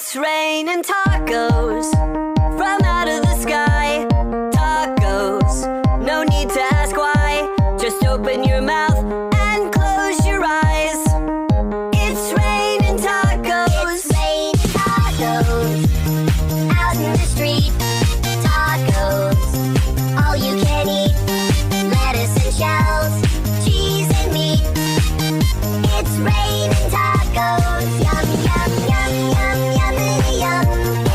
It's raining tacos from out of the sky. Tacos, no need to ask why. Just open your mouth and close your eyes. It's raining tacos. It's raining tacos out in the street. Tacos, all you can eat. Lettuce and shells, cheese and meat. It's raining tacos. Yum, yum, yum, yum, yummy, yum.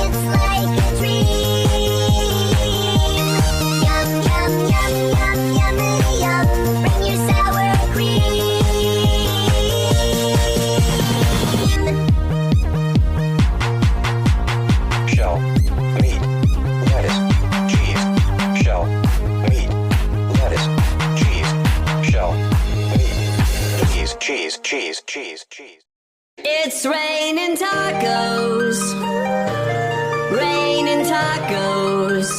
It's like a dream. Yum, yum, yum, yum, yummy, yum. Bring your sour cream. Shell, meat, lettuce, cheese. Shell, meat, lettuce, cheese. Shell, meat, cheese. It's raining tacos. Raining tacos.